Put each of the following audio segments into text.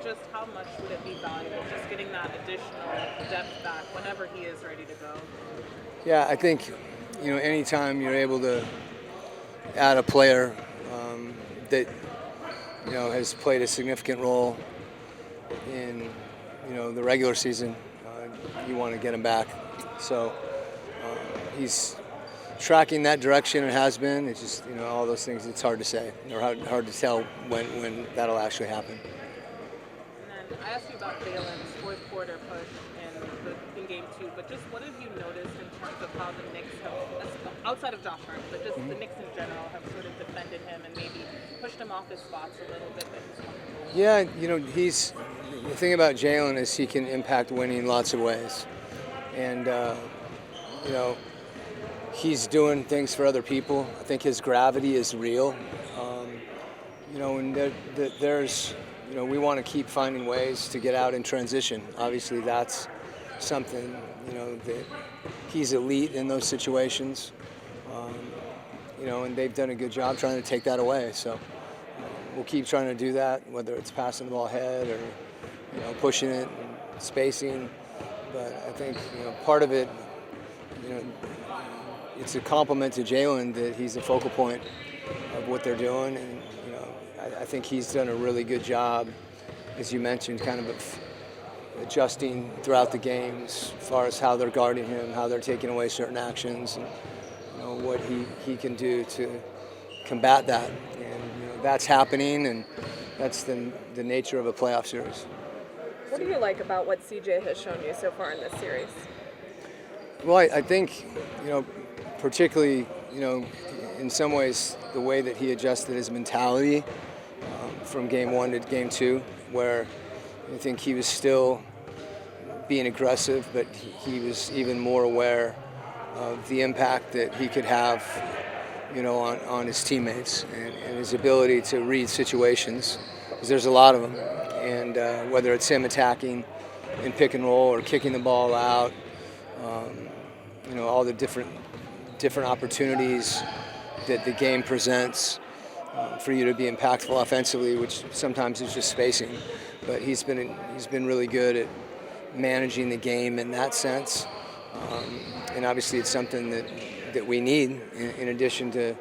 just how much would it be valuable, just getting that additional depth back whenever he is ready to go? Yeah, I think, anytime you're able to add a player that, has played a significant role in, the regular season, you want to get him back. So he's tracking that direction and has been. It's just, all those things, it's hard to say, or hard to tell when that'll actually happen. And then I asked you about Jalen's fourth quarter push in game 2, but just what have you noticed in terms of how the Knicks have, outside of Josh Hart, but just the Knicks in general, have sort of defended him and maybe pushed him off his spots a little bit that he's comfortable with? Yeah, the thing about Jalen is he can impact winning in lots of ways. And, he's doing things for other people. I think his gravity is real. And there's, we want to keep finding ways to get out in transition. Obviously, that's something, that he's elite in those situations. And they've done a good job trying to take that away. So we'll keep trying to do that, whether it's passing the ball ahead or, pushing it, and spacing. But I think, part of it, it's a compliment to Jalen that he's a focal point of what they're doing. And, I think he's done a really good job, as you mentioned, kind of adjusting throughout the games as far as how they're guarding him, how they're taking away certain actions, and, what he can do to combat that. And, that's happening, and that's the nature of a playoff series. What do you like about what CJ has shown you so far in this series? Well, I think, particularly, in some ways, the way that he adjusted his mentality from game 1 to game 2, where I think he was still being aggressive, but he was even more aware of the impact that he could have, on his teammates and his ability to read situations, because there's a lot of them. And whether it's him attacking in pick and roll or kicking the ball out, all the different opportunities that the game presents for you to be impactful offensively, which sometimes is just spacing. But he's been really good at managing the game in that sense. And obviously it's something that we need in addition to,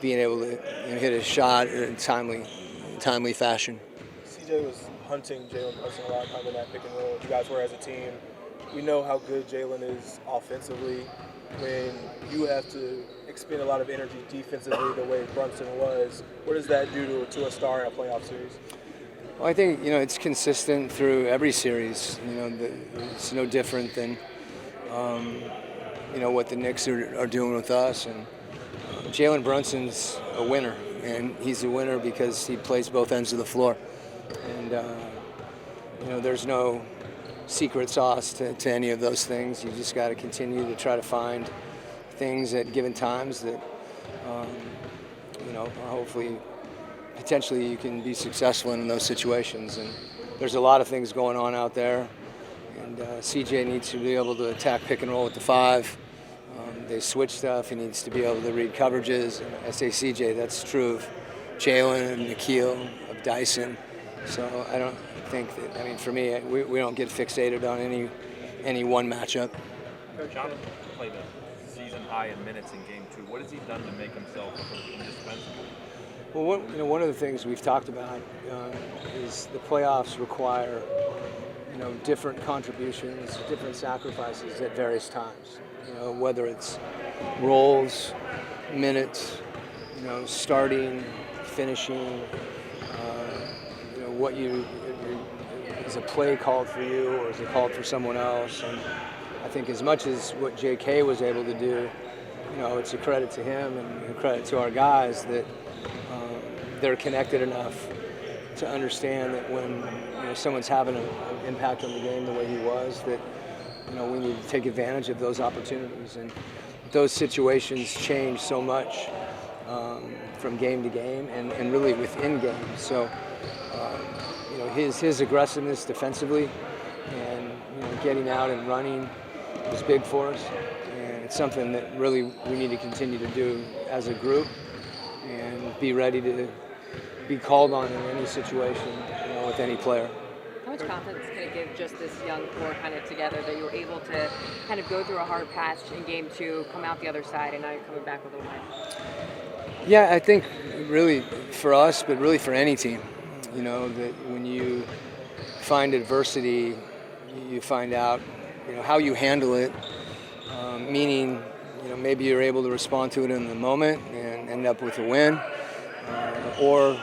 being able to hit a shot in timely fashion. CJ was hunting Jalen Johnson a lot of time in that pick and roll. You guys were as a team. We know how good Jalen is offensively. When you have to expend a lot of energy defensively the way Brunson was, what does that do to a star in a playoff series? Well, I think, it's consistent through every series. It's no different than, what the Knicks are doing with us. And Jalen Brunson's a winner, and he's a winner because he plays both ends of the floor. And, there's no secret sauce to any of those things. You just got to continue to try to find things at given times that, hopefully, potentially you can be successful in those situations. And there's a lot of things going on out there. And CJ needs to be able to attack pick and roll with the 5. They switch stuff. He needs to be able to read coverages. And I say CJ, that's true of Jalen and Nikhil, of Dyson. So I don't think that, for me, we don't get fixated on any one matchup. Jonathan played a season high in minutes in game 2. What has he done to make himself indispensable? Well, one of the things we've talked about is the playoffs require, different contributions, different sacrifices at various times. Whether it's roles, minutes, starting, finishing, what is a play called for you or is it called for someone else? And I think as much as what JK was able to do, it's a credit to him and a credit to our guys that they're connected enough to understand that when someone's having an impact on the game the way he was, that we need to take advantage of those opportunities. And those situations change so much from game to game and really within games. So his aggressiveness defensively and getting out and running was big for us, and it's something that really we need to continue to do as a group and be ready to be called on in any situation, with any player. How much confidence can it give just this young core kind of together that you were able to kind of go through a hard patch in game 2, come out the other side, and now you're coming back with a win? Yeah, I think really for us, but really for any team, that when you find adversity, you find out, how you handle it, meaning, maybe you're able to respond to it in the moment and end up with a win, or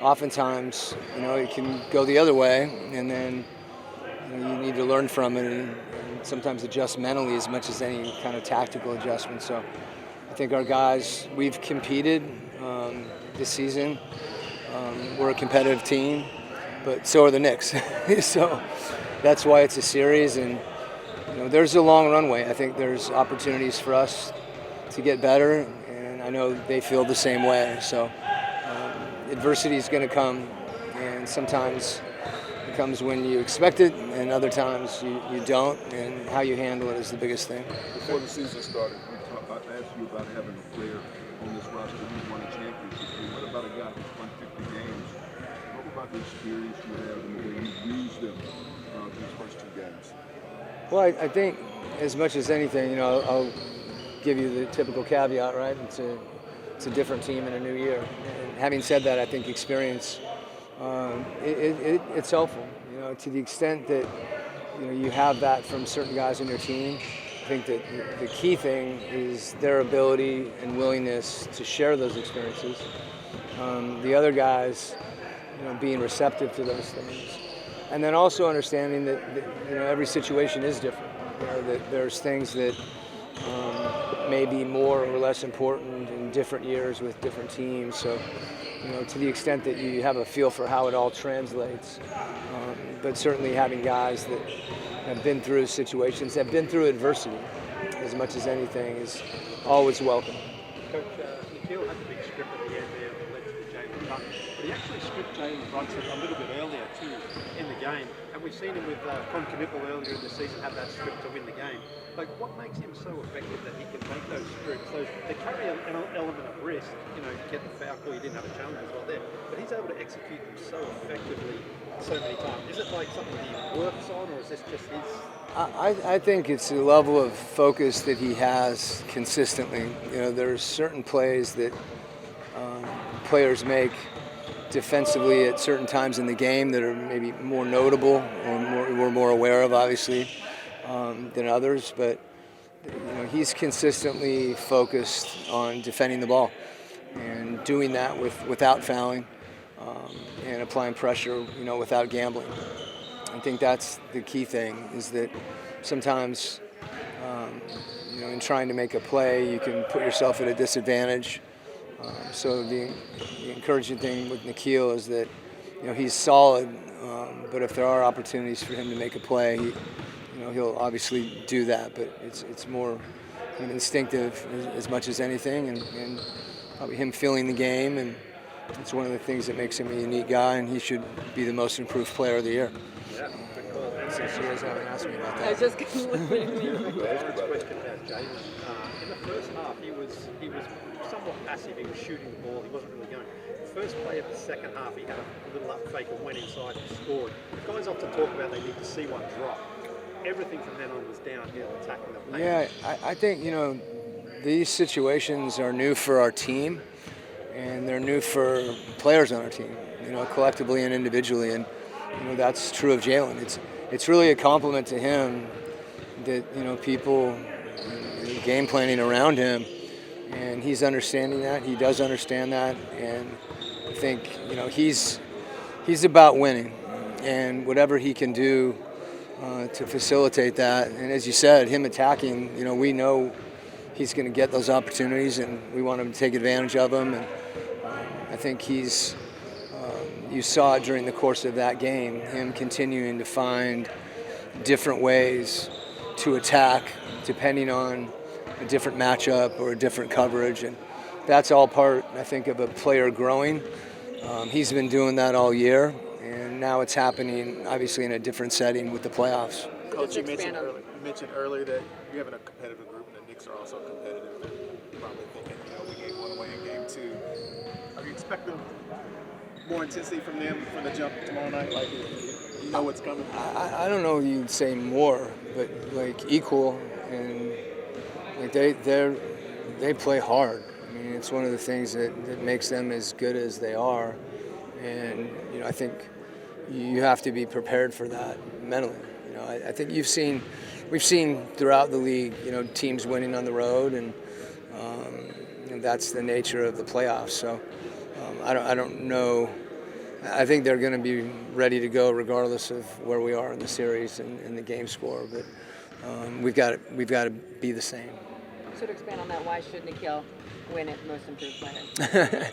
oftentimes, it can go the other way, and then you need to learn from it and sometimes adjust mentally as much as any kind of tactical adjustment. So I think our guys, we've competed this season. We're a competitive team, but so are the Knicks. So that's why it's a series, and there's a long runway. I think there's opportunities for us to get better, and I know they feel the same way. So adversity is going to come, and sometimes it comes when you expect it, and other times you don't, and how you handle it is the biggest thing. Before the season started, I asked you about having a player on this roster who won a championship. What about a guy who's won 50 games? What about the experience you have and the way you used them these first 2 games? Well, I think as much as anything, I'll give you the typical caveat, right? It's a different team in a new year. And having said that, I think experience, it's helpful. To the extent that you have that from certain guys on your team, I think that the key thing is their ability and willingness to share those experiences. The other guys, being receptive to those things. And then also understanding that every situation is different. That there's things that may be more or less important in different years with different teams. So, to the extent that you have a feel for how it all translates, but certainly having guys that have been through situations, have been through adversity, as much as anything, is always welcome. Coach, Nikhil had the big script at the end there that led to the Jalen cut, but he actually stripped Jalen Johnson a little bit earlier too in the game, and we've seen him with Quin earlier in the season have that script to win the game. Like, what makes him so effective that he can make those scripts? They carry an element of risk, get the foul call, he didn't have a challenge as well there, but he's able to execute them so effectively so many times. Is it like something he works on, or is this just his? I think it's the level of focus that he has consistently. There's certain plays that players make defensively at certain times in the game that are maybe more notable or we're more aware of, obviously, than others. But he's consistently focused on defending the ball and doing that without fouling and applying pressure, without gambling. I think that's the key thing, is that sometimes, in trying to make a play, you can put yourself at a disadvantage. So the encouraging thing with Nikhil is that, he's solid, but if there are opportunities for him to make a play, he'll obviously do that. But it's more kind of instinctive as much as anything, and probably him feeling the game, and it's one of the things that makes him a unique guy, and he should be the most improved player of the year. Yeah, good call. Since you guys haven't asked me about I that. was just going to Question about Jalen. In the first half, he was somewhat passive. He was shooting the ball. He wasn't really going. The first play of the second half, he had a little up fake and went inside and scored. Guys often talk about they need to see one drop. Everything from then on was downhill, attacking the paint. Yeah, I think, these situations are new for our team, and they're new for players on our team, collectively and individually. And, that's true of Jalen. It's really a compliment to him that, people game planning around him, and he's understanding that. He does understand that, and I think, he's about winning, and whatever he can do to facilitate that. And as you said, him attacking, we know he's going to get those opportunities, and we want him to take advantage of them. And I think he's, you saw it during the course of that game, him continuing to find different ways to attack depending on a different matchup or a different coverage. And that's all part, I think, of a player growing. He's been doing that all year, and now it's happening, obviously, in a different setting with the playoffs. Coach, you mentioned earlier that you have a competitive group, and the Knicks are also competitive. They're probably thinking, we gave one away in game 2. Are you expecting more intensity from them from the jump tomorrow night? Like, you know what's coming? I don't know if you'd say more, but like equal, and like they play hard. I mean, it's one of the things that makes them as good as they are, and I think you have to be prepared for that mentally. I think we've seen throughout the league, teams winning on the road, and that's the nature of the playoffs. So I don't know. I think they're going to be ready to go regardless of where we are in the series and the game score. But we've got to be the same. So to expand on that, why should Nikhil win it Most Improved Player?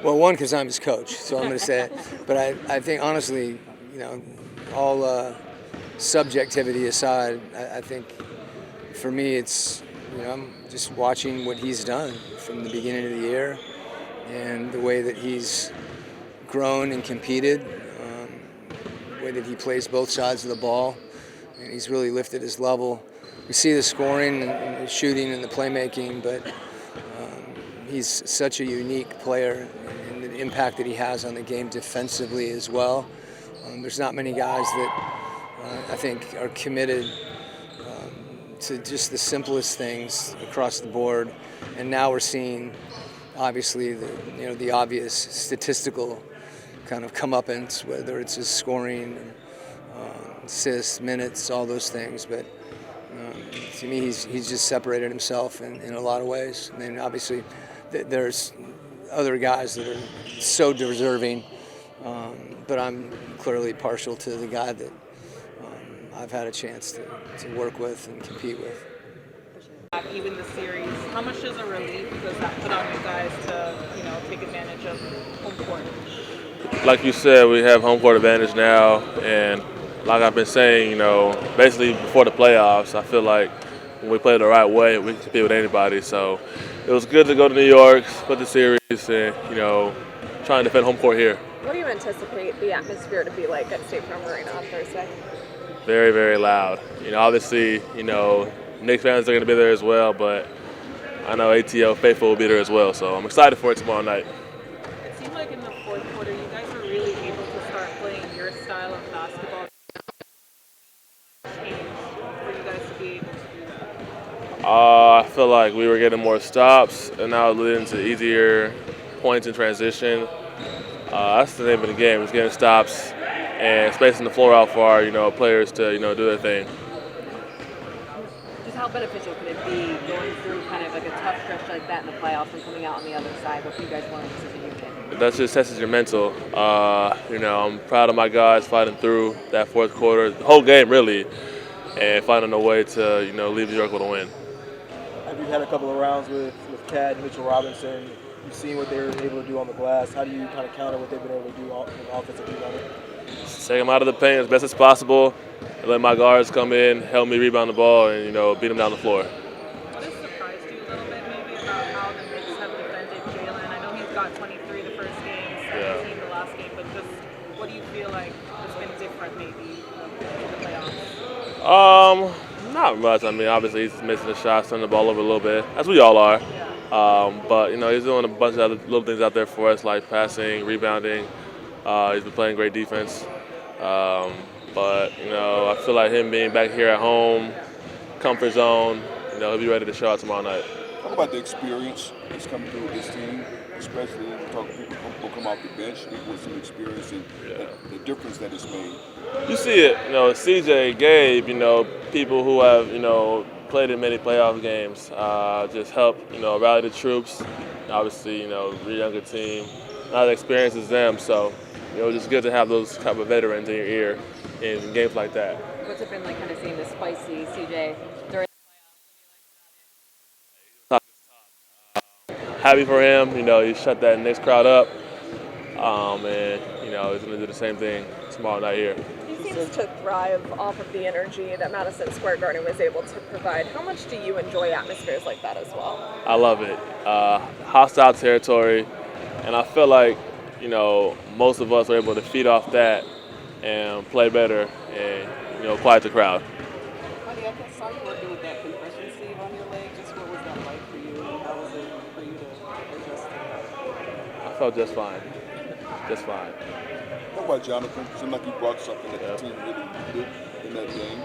Well, one, because I'm his coach, so I'm going to say it. But I think honestly, all subjectivity aside, I think for me it's I'm just watching what he's done from the beginning of the year and the way that he's grown and competed, the way that he plays both sides of the ball, and he's really lifted his level. We see the scoring and the shooting and the playmaking, but he's such a unique player, and the impact that he has on the game defensively as well. There's not many guys that I think are committed to just the simplest things across the board, and now we're seeing obviously the obvious statistical kind of comeuppance, whether it's his scoring, assists, minutes, all those things. But to me, he's just separated himself in a lot of ways. And then obviously there's other guys that are so deserving, but I'm clearly partial to the guy that I've had a chance to work with and compete with. Even the series, how much is a relief does that put on you guys to take advantage of home court? Like you said, we have home court advantage now, and like I've been saying, basically before the playoffs, I feel like when we play the right way, we can compete with anybody. So it was good to go to New York, split the series, and try and defend home court here. What do you anticipate the atmosphere to be like at State Farm Arena on Thursday? Very, very loud. Obviously, Knicks fans are going to be there as well, but I know ATL faithful will be there as well. So I'm excited for it tomorrow night. It seemed like in the fourth quarter, you guys were really able to start playing your style of basketball. Change for you guys to be able to do that? I feel like we were getting more stops, and now it's leading to easier points in transition. That's the name of the game, is getting stops and spacing the floor out for our, players to, do their thing. Just how beneficial could it be going through kind of like a tough stretch like that in the playoffs and coming out on the other side? What do you guys learn as a unit? That just tests your mental. I'm proud of my guys fighting through that fourth quarter, the whole game really, and finding a way to, leave New York with a win. Have you had a couple of rounds with Cat and Mitchell Robinson? You've seen what they were able to do on the glass. How do you kind of counter what they've been able to do on the offensive rebounding? Take them out of the paint as best as possible, and let my guards come in, help me rebound the ball, and beat them down the floor. What has surprised you a little bit maybe about how the Knicks have defended Jalen? I know he's got 23 the first game, 17 the last game, but just what do you feel like has been different maybe in the playoffs? Not much. I mean, obviously he's missing the shots, turning the ball over a little bit, as we all are. But he's doing a bunch of other little things out there for us, like passing, rebounding. He's been playing great defense. But I feel like him being back here at home, comfort zone, he'll be ready to show out tomorrow night. Talk about the experience that's coming through with this team, especially when talking people who come off the bench with some experience and the difference that it's made. You see it, CJ, Gabe, people who have, played in many playoff games, just help, rally the troops. Obviously, we're a younger team, not as experienced as them, so, it's just good to have those type of veterans in your ear in games like that. What's it been like kind of seeing the spicy CJ during the playoffs? Happy for him, he shut that Knicks crowd up, and, he's going to do the same thing tomorrow night here. He seems to thrive off of the energy that Madison Square Garden was able to provide. How much do you enjoy atmospheres like that as well? I love it. Hostile territory, and I feel like, most of us are able to feed off that and play better and, quiet the crowd. Onyeka, I saw you working with that compression sleeve on your leg. Just what was that like for you, and how was it for you to adjust to that? I felt just fine. just fine. What about Jonathan? Seemed like he brought something that the team really needed in that game.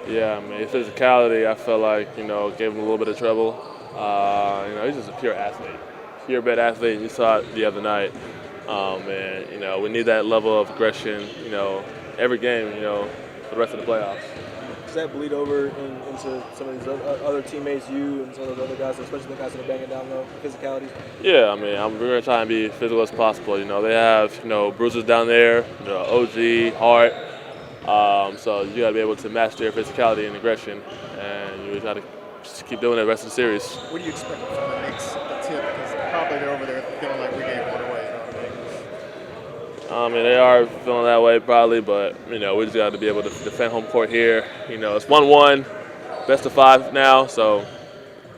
Yeah, I mean, his physicality, I felt like, gave him a little bit of trouble. He's just a pure athlete, pure-bred athlete. You saw it the other night. And, we need that level of aggression, every game, for the rest of the playoffs. Does that bleed over into some of these other teammates, you and some of those other guys, especially the guys that are banging down the physicality? Yeah, I mean, we're going to try and be physical as possible. They have, bruises down there, OG, Hart. So you got to be able to master your physicality and aggression, and you try to just keep doing it the rest of the series. What do you expect from the Knicks at the tip? Because probably they're over there feeling like we gave one away. I mean, they are feeling that way probably, but, we just got to be able to defend home court here. It's 1-1, best of 5 now, so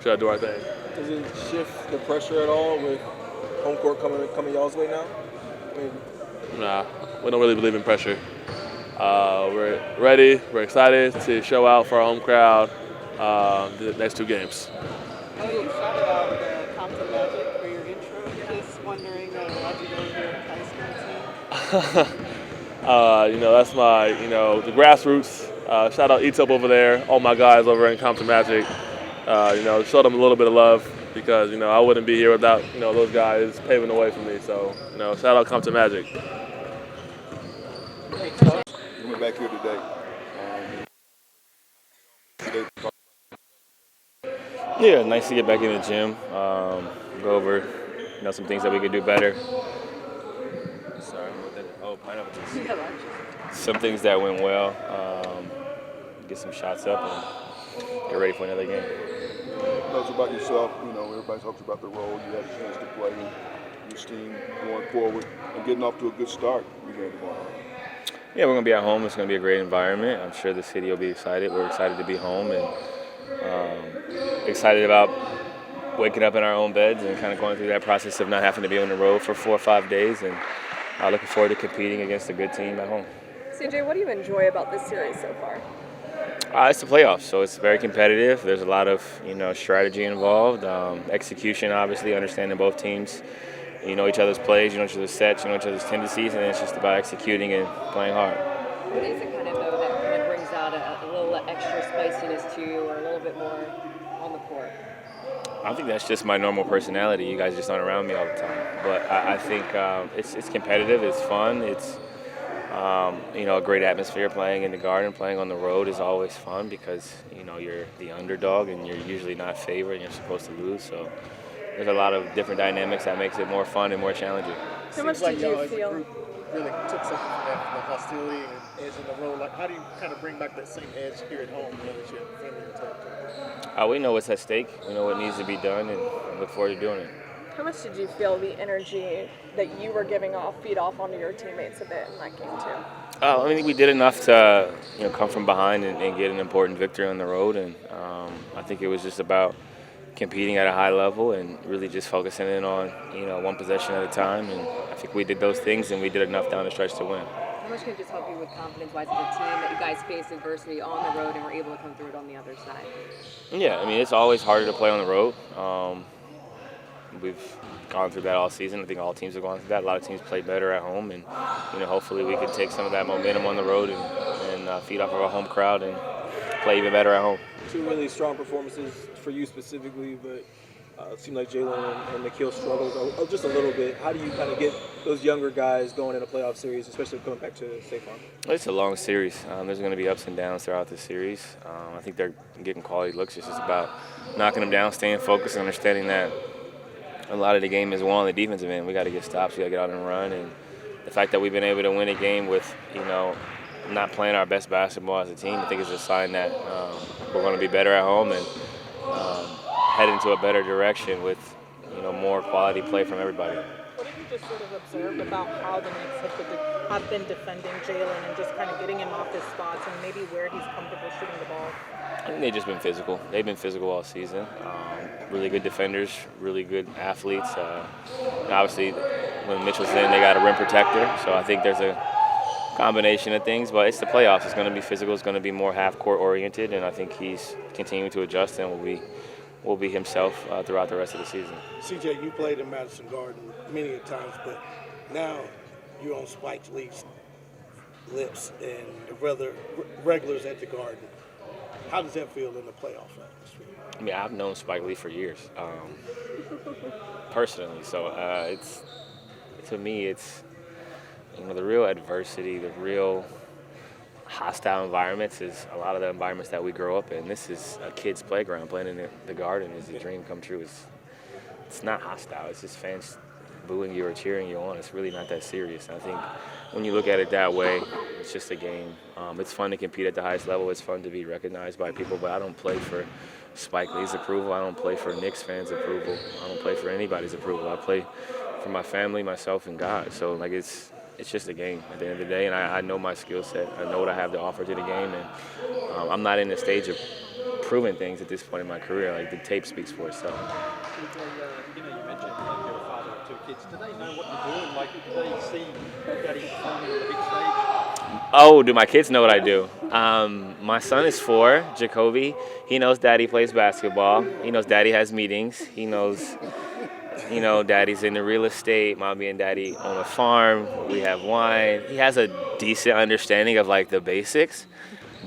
try to do our thing. Does it shift the pressure at all with home court coming y'all's way now? Nah, we don't really believe in pressure. We're ready, we're excited to show out for our home crowd the next 2 games. Oh, you shouted out the Compton Magic for your intro. Just wondering, how'd you go with your high school team? That's my, the grassroots. Shout out E-Top over there, all my guys over in Compton Magic. Show them a little bit of love because, I wouldn't be here without, those guys paving the way for me. So, shout out Compton Magic. Coming back here today. Yeah, nice to get back in the gym. Go over, some things that we could do better. Sorry, pineapple juice. Some things that went well. Get some shots up and get ready for another game. Tell us about yourself. Everybody talks about the role you had a chance to play in this team going forward and getting off to a good start. Yeah, we're going to be at home. It's going to be a great environment. I'm sure the city will be excited. We're excited to be home and excited about waking up in our own beds and kind of going through that process of not having to be on the road for 4 or 5 days and looking forward to competing against a good team at home. CJ, what do you enjoy about this series so far? It's the playoffs, so it's very competitive. There's a lot of strategy involved, execution, obviously, understanding both teams. You know each other's plays, you know each other's sets, you know each other's tendencies, and it's just about executing and playing hard. What is it kind of, though, that kind of brings out a little extra spiciness to you or a little bit more on the court? I think that's just my normal personality. You guys just aren't around me all the time. But I think it's competitive, it's fun, it's a great atmosphere. Playing in the Garden, playing on the road is always fun because, you're the underdog and you're usually not favored and you're supposed to lose. So there's a lot of different dynamics that makes it more fun and more challenging. How much did you feel? Really took something from that, the hostility and edge in the road. Like, how do you kind of bring back that same edge here at home that you're friendly and territory? We know what's at stake. We know what needs to be done, and look forward to doing it. How much did you feel the energy that you were giving off feed off onto your teammates a bit in that game too? I think we did enough to come from behind and get an important victory on the road, and I think it was just about competing at a high level and really just focusing in on one possession at a time. And I think we did those things, and we did enough down the stretch to win. How much can it just help you with confidence-wise as a team that you guys faced adversity on the road and were able to come through it on the other side? Yeah, it's always harder to play on the road. We've gone through that all season. I think all teams have gone through that. A lot of teams play better at home, and hopefully we can take some of that momentum on the road and feed off of our home crowd and play even better at home. 2 really strong performances for you specifically, but it seemed like Jalen and Nikhil struggled just a little bit. How do you kind of get those younger guys going in a playoff series, especially coming back to State Farm? It's a long series. There's going to be ups and downs throughout the series. I think they're getting quality looks. It's just about knocking them down, staying focused, and understanding that a lot of the game is won on the defensive end. We got to get stops. We got to get out and run. And the fact that we've been able to win a game with, not playing our best basketball as a team, I think is a sign that we're going to be better at home and head into a better direction with, more quality play from everybody. What have you just sort of observed about how the Knicks have been defending Jalen and just kind of getting him off his spots and maybe where he's comfortable shooting the ball? I think they've just been physical. They've been physical all season. Really good defenders, really good athletes. Obviously, when Mitchell's in, they got a rim protector. So I think there's a combination of things, but it's the playoffs. It's going to be physical. It's going to be more half-court oriented, and I think he's continuing to adjust and will be himself throughout the rest of the season. CJ, you played in Madison Garden many times, but Now you're on Spike Lee's lips and the regulars at the Garden. How does that feel in the playoff atmosphere? I mean, I've known Spike Lee for years, personally. So to me, it's the real adversity, the real hostile environments is a lot of the environments that we grow up in. This is a kid's playground. Playing in the Garden is a dream come true. It's not hostile. It's just fans booing you or cheering you on. It's really not that serious. And I think when you look at it that way, it's just a game. It's fun to compete at the highest level. It's fun to be recognized by people, but I don't play for Spike Lee's approval. I don't play for Knicks fans' approval. I don't play for anybody's approval. I play for my family, myself, and God. So it's just a game at the end of the day, and I know my skill set. I know what I have to offer to the game, and I'm not in the stage of proving things at this point in my career. Like, the tape speaks for itself. You mentioned you're a father of 2 kids. Do they know what you're doing? Like, do they see Daddy performing on the big stage? Oh, do my kids know what I do? My son is 4, Jacoby. He knows Daddy plays basketball. He knows Daddy has meetings. He knows, Daddy's in the real estate. Mommy and Daddy own a farm. We have wine. He has a decent understanding of, the basics.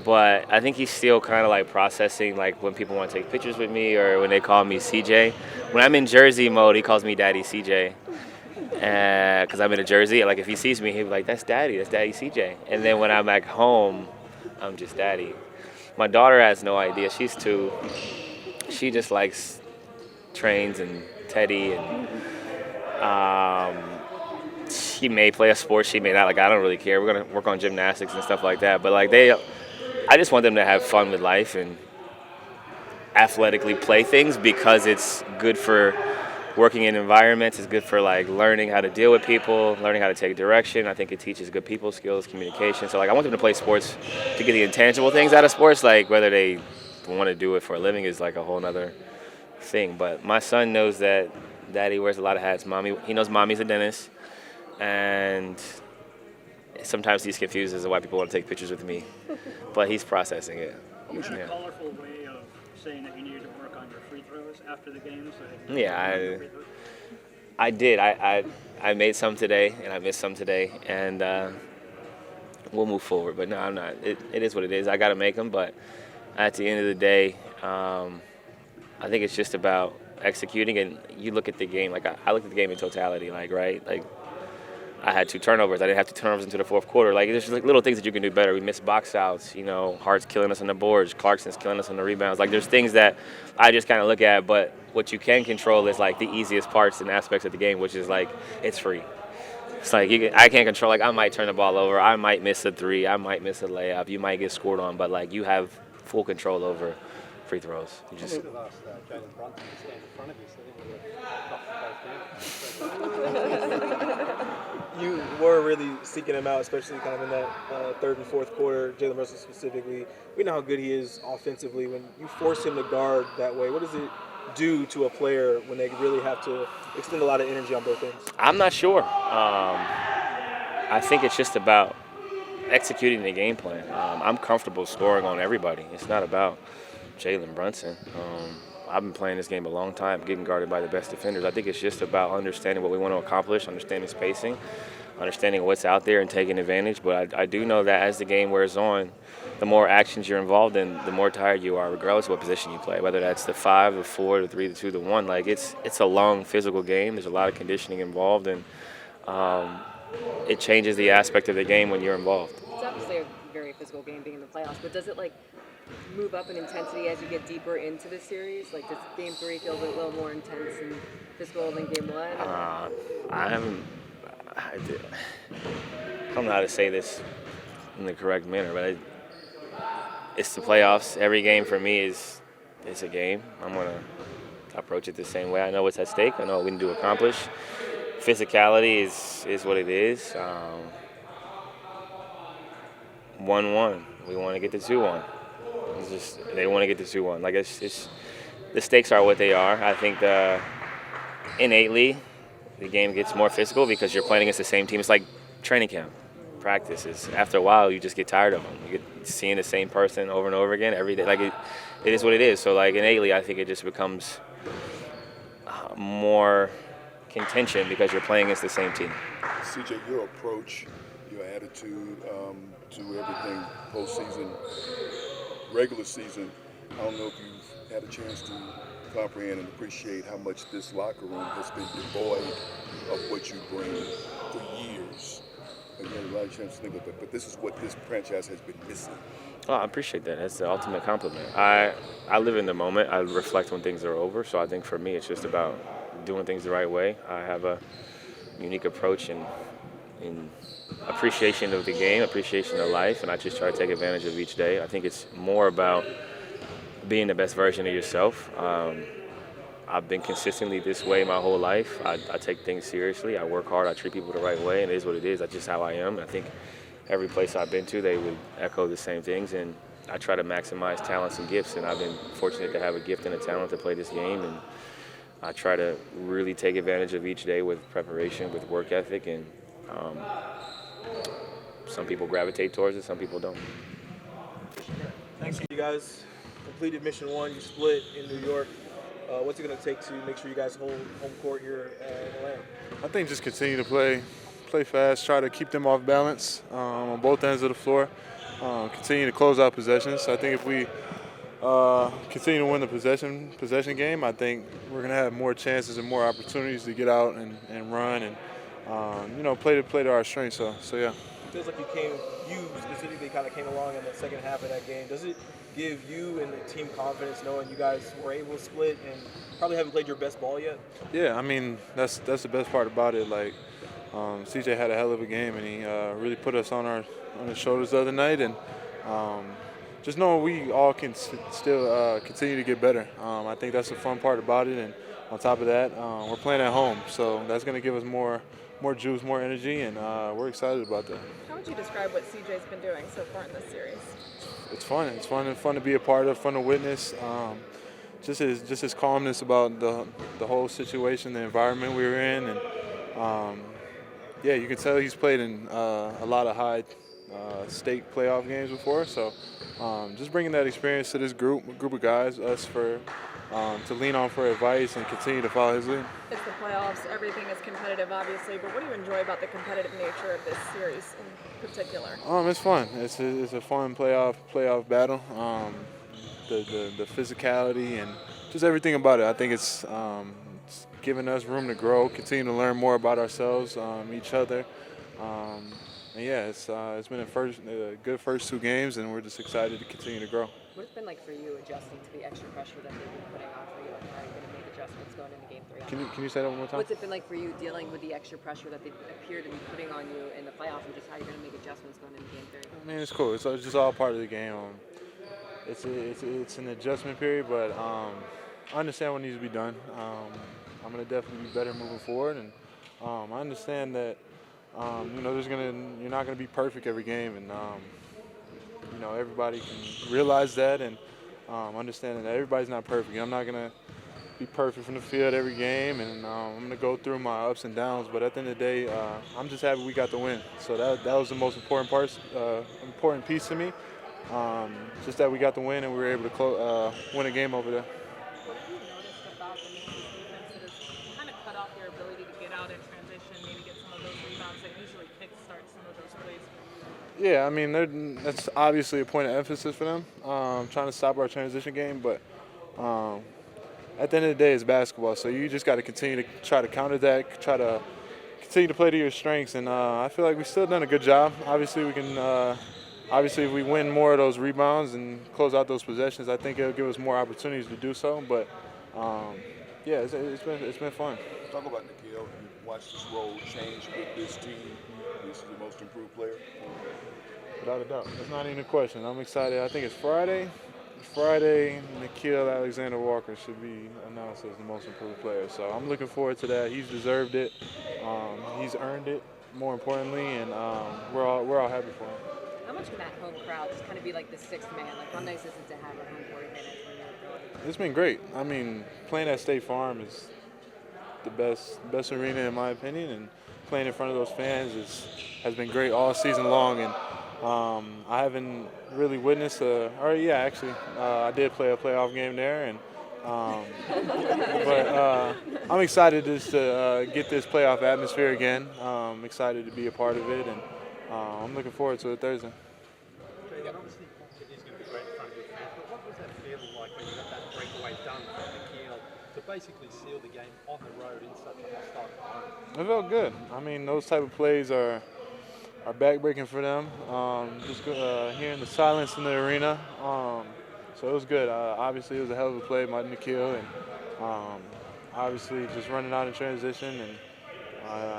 But I think he's still kind of, processing, when people want to take pictures with me or when they call me CJ. When I'm in Jersey mode, he calls me Daddy CJ. Because I'm in a jersey. If he sees me, he'll be like, that's Daddy CJ. And then when I'm back home, I'm just Daddy. My daughter has no idea. She's 2. She just likes trains and Teddy, and she may play a sport, she may not. I don't really care. We're going to work on gymnastics and stuff like that. But, I just want them to have fun with life and athletically play things because it's good for working in environments. It's good for learning how to deal with people, learning how to take direction. I think it teaches good people skills, communication. So I want them to play sports to get the intangible things out of sports. Whether they want to do it for a living is a whole nother thing. But my son knows that Daddy wears a lot of hats. He knows Mommy's a dentist, and sometimes he's confused as to why people want to take pictures with me, but he's processing it. You had a colorful way of saying that you needed to work on your free throws after the game. So yeah, I did. I made some today, and I missed some today, and we'll move forward. But no, I'm not. It is what it is. I got to make them, but at the end of the day, I think it's just about executing. And you look at the game. I looked at the game in totality. I had 2 turnovers. I didn't have 2 turnovers into the fourth quarter. There's just little things that you can do better. We missed box outs. Hart's killing us on the boards. Clarkson's killing us on the rebounds. There's things that I just kind of look at. But what you can control is the easiest parts and aspects of the game, which is it's free. It's I can't control. I might turn the ball over. I might miss a 3. I might miss a layup. You might get scored on. But you have full control over free throws. You just. Jalen Brunson to stand in front of you, so they would have You were really seeking him out, especially kind of in that third and fourth quarter, Jalen Brunson specifically. We know how good he is offensively. When you force him to guard that way, what does it do to a player when they really have to extend a lot of energy on both ends? I'm not sure. I think it's just about executing the game plan. I'm comfortable scoring on everybody. It's not about Jalen Brunson. I've been playing this game a long time, getting guarded by the best defenders. I think it's just about understanding what we want to accomplish, understanding spacing, understanding what's out there and taking advantage. But I do know that as the game wears on, the more actions you're involved in, the more tired you are, regardless of what position you play, whether that's the 5, the 4, the 3, the 2, the 1. It's a long physical game. There's a lot of conditioning involved, and it changes the aspect of the game when you're involved. It's obviously a very physical game being in the playoffs, but does it move up in intensity as you get deeper into the series? Does Game 3 feel a little more intense and physical than Game 1? I don't know how to say this in the correct manner, but it's the playoffs. Every game for me is a game. I'm going to approach it the same way. I know what's at stake. I know what we need to accomplish. Physicality is what it is. 1-1. We want to get to 2-1. They want to get to 2-1. It's the stakes are what they are. I think innately the game gets more physical because you're playing against the same team. It's like training camp, practices. After a while, you just get tired of them. You get seeing the same person over and over again every day. It is what it is. So innately, I think it just becomes more contention because you're playing against the same team. CJ, your approach, your attitude to everything postseason, regular season, I don't know if you've had a chance to comprehend and appreciate how much this locker room has been devoid of what you bring for years. Again, a lot of chance to think of it, but this is what this franchise has been missing. Oh, I appreciate that. That's the ultimate compliment. I live in the moment. I reflect when things are over. So I think for me, it's just about doing things the right way. I have a unique approach in appreciation of the game, appreciation of life, and I just try to take advantage of each day. I think it's more about being the best version of yourself. I've been consistently this way my whole life. I take things seriously. I work hard. I treat people the right way, and it is what it is. That's just how I am. I think every place I've been to, they would echo the same things, and I try to maximize talents and gifts, and I've been fortunate to have a gift and a talent to play this game, and I try to really take advantage of each day with preparation, with work ethic, and some people gravitate towards it, some people don't. Thanks, you guys. Completed mission 1. You split in New York. What's it going to take to make sure you guys hold home court here in Atlanta? I think just continue to play fast, try to keep them off balance on both ends of the floor, continue to close out possessions. I think if we continue to win the possession game, I think we're going to have more chances and more opportunities to get out and run and play to our strengths. So yeah. It feels like you specifically kind of came along in the second half of that game. Does it give you and the team confidence knowing you guys were able to split and probably haven't played your best ball yet? Yeah, I mean that's the best part about it. Like CJ had a hell of a game and he really put us on his shoulders the other night, and just knowing we all can still continue to get better. I think that's the fun part about it, and on top of that, we're playing at home, so that's going to give us more juice, more energy, and we're excited about that. How would you describe what CJ's been doing so far in this series? It's fun. It's fun to be a part of, fun to witness. Just his calmness about the whole situation, the environment we were in, and yeah, you can tell he's played in a lot of high stake playoff games before. So just bringing that experience to this group of guys, us to lean on for advice and continue to follow his lead. It's the playoffs. Everything is competitive, obviously. But what do you enjoy about the competitive nature of this series in particular? It's fun. It's a fun playoff battle. The physicality and just everything about it. I think it's giving us room to grow, continue to learn more about ourselves, each other. And yeah, it's been a good first 2 games, and we're just excited to continue to grow. What's it been like for you adjusting to the extra pressure that they've been putting on for you, and how are you going to make adjustments going into Game 3? Can you say that one more time? What's it been like for you dealing with the extra pressure that they appear to be putting on you in the playoffs, and just how you're going to make adjustments going into Game 3? I mean, it's cool. It's just all part of the game. It's an adjustment period, but I understand what needs to be done. I'm going to definitely be better moving forward, and I understand that you're not going to be perfect every game, and everybody can realize that and understand that everybody's not perfect. I'm not going to be perfect from the field every game, and I'm going to go through my ups and downs. But at the end of the day, I'm just happy we got the win. So that was the most important piece to me. Just that we got the win and we were able to win a game over there. What have you noticed about the Knicks' defense that has kind of cut off your ability to get out in transition, maybe get some of those rebounds that usually kickstart some of those plays? Yeah, I mean, that's obviously a point of emphasis for them, trying to stop our transition game. But at the end of the day, it's basketball, so you just got to continue to try to counter that, try to continue to play to your strengths. And I feel like we've still done a good job. Obviously, we can. Obviously, if we win more of those rebounds and close out those possessions, I think it'll give us more opportunities to do so. But yeah, it's been fun. Talk about Nikhil. You watched this role change with this team. This is the most improved player. Without a doubt, that's not even a question. I'm excited. I think it's Friday. Friday, Nikhil Alexander-Walker should be announced as the most improved player. So I'm looking forward to that. He's deserved it. He's earned it, more importantly, and we're all happy for him. How much can that home crowd just kind of be like the sixth man? Like, how nice is it to have a home court advantage when you're growing? It's been great. I mean, playing at State Farm is the best arena in my opinion, and playing in front of those fans has been great all season long. And I haven't really witnessed I did play a playoff game there, and But I'm excited just to get this playoff atmosphere again. I'm excited to be a part of it, and I'm looking forward to it Thursday. And obviously, it is going to be great in front of your fans, but what was that feeling like when you got that breakaway done from McKeel to basically seal the game on the road in such a hostile environment? It felt good. I mean, those type of plays are backbreaking for them. Just hearing the silence in the arena. So it was good. Obviously, it was a hell of a play by McKeel, and obviously just running out in transition, and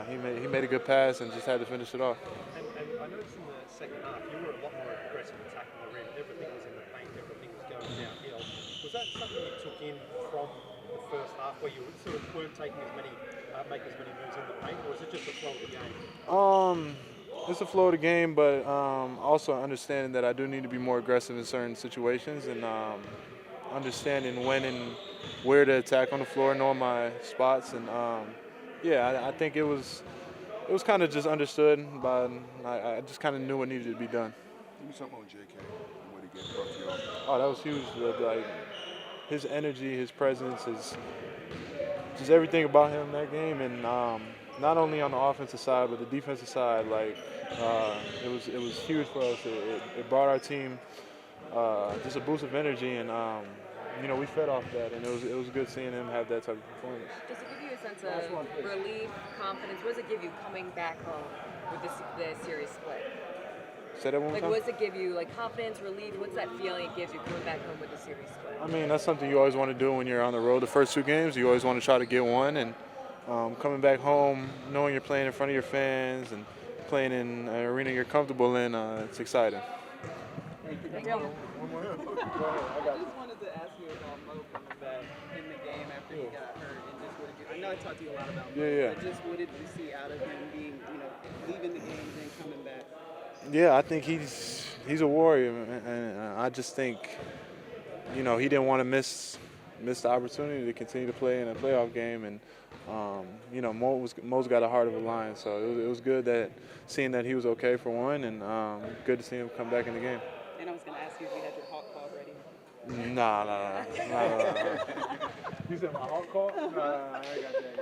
he made a good pass and just had to finish it off. And I noticed in the second half, you were a lot more aggressive attacking the rim. Everything was in the paint, everything was going downhill. Was that something you took in from the first half, where you sort of weren't taking make as many moves in the paint, or was it just the flow of the game? It's the flow of the game, but also understanding that I do need to be more aggressive in certain situations, and understanding when and where to attack on the floor, knowing my spots, and I think it was kind of just understood, but I just kind of knew what needed to be done. Give me something on JK and what he gave up to y'all. Oh, that was huge. Like his energy, his presence, just everything about him in that game, and not only on the offensive side, but the defensive side, like it was huge for us. It brought our team just a boost of energy, and we fed off that, and it was good seeing him have that type of performance. Does it give you a sense of relief, confidence? What does it give you coming back home with the series split? Say that one more time? What does it give you, like confidence, relief? What's that feeling it gives you coming back home with the series split? I mean, that's something you always want to do when you're on the road. The first two games, you always want to try to get one, and coming back home, knowing you're playing in front of your fans and playing in an arena you're comfortable in, it's exciting. I just wanted to ask you about Mo coming back in the game after he got hurt, and just what did you, I know I talked to you a lot about Mo, but just what did you see out of him being, leaving the game and then coming back? Yeah, I think he's a warrior, and I just think, he didn't want to miss the opportunity to continue to play in a playoff game, and Mo's got a heart of a lion, so it was good that seeing that he was okay for one, and good to see him come back in the game. And I was going to ask you if you had your Hawk call ready. Nah. You said my Hawk call? Nah, I got that.